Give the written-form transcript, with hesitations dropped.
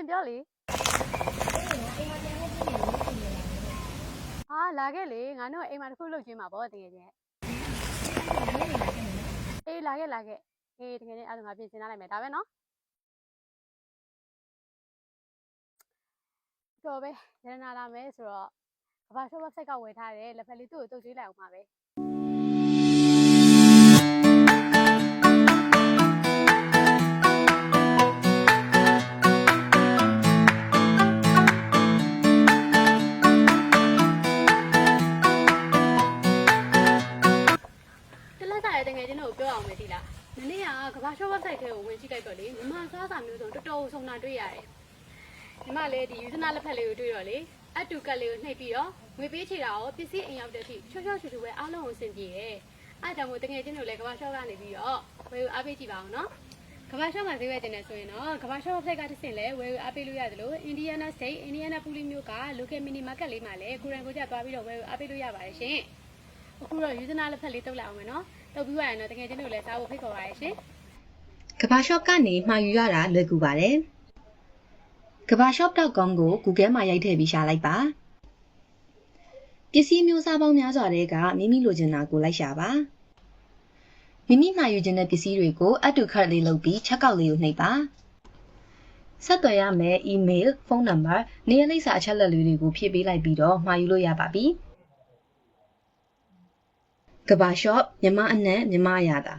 ပြောလေဟာလာခဲ့လေငါတို့အိမ်မှာတစ်ခုလုပ်ချင်းမှာပေါ့တကယ်ချင်းအေးလာခဲ့အေးတကယ်ချင်းအဲ့ဒါငါပြင်ဆင်ထားလိုက်မယ်ဒါပဲနော်တော်ပဲရတနာလာမယ်ဆိုတော့ကဘာ shop website ကဝယ်ထားတယ်လက်ဖက်လေးသူ့ကိုတုတ်ကျွေးလိုက်အောင်ပါပဲတကယ်ချင်းတို့ပြောအောင်မယ်ဒီလားမနေ့ကကဘာ shop website ထဲကိုဝင်ကြည့်လိုက်တော့လေမြန်မာစားစာမျိုးစုံတော်တော်ဆုံးတာတွေ့ရတယ်ညီမလေးဒီယူဇနာလက်ဖက်လေးကိုတွေ့တော့လေအတူကတ်လေးကိုနှိပ်ပြီးတော့ငွေပေးချေတာရောပစ္စည်းအိမ်ရောက်တဲ့အထိချောချောချူချူပဲအားလုံးကိုအဆင်ပြေတယ်အဲ့ဒါကြောင့်မို့တကယ်ချင်းတို့လည်းကဘာ shop ကနေပြီးတော့ဝယ်ယူအားပေးကြည့်ပါအောင်နော်ကဘာ shop မှာဈေးဝယ်တင်နေဆိုရင်တော့ကဘာ shop website ကတစ်ဆင့်လဲဝယ်ယူအားပေးလို့ရတယ်လို့ Indiana State Indiana Police မြို့က local mini market လေးမှာလည်းကိုရန်ကိုကြသွားပြီးတော့ဝယ်ယူအားပေးလို့ရပါတယ်ရှင်အခုတော့ယူဇနာလက်ဖက်လေးတုပ်လိုက်အောင်မယ်နော်တုပ်ပြီးရရင်တော့တကယ်ချင်းတို့လည်းစားဖို့ဖိတ်ခေါ်ပါရရှင်ကဘာ shop ကနေမှာယူရတာလွယ်ကူပါတယ်ကဘာ shop.com ကို Google မှာရိုက်ထည့်ပြီးရှာလိုက်ပါပစ္စည်းမျိုးစားပေါင်းများစွာတွေကမိမိလိုချင်တာကိုလိုက်ရှာပါမိမိမှာယူခြင်းတဲ့ပစ္စည်းတွေကို add to cart လေးလုပ်ပြီး check out လေးကိုနှိပ်ပါဆက်သွယ်ရမယ် email ဖုန်းနံပါတ်နေရာလိပ်စာအချက်အလက်တွေကိုဖြည့်ပေးလိုက်ပြီးတော့မှာယူလို့ရပါပြီကဘာ shop မြမအနှံ့မြမအရသာ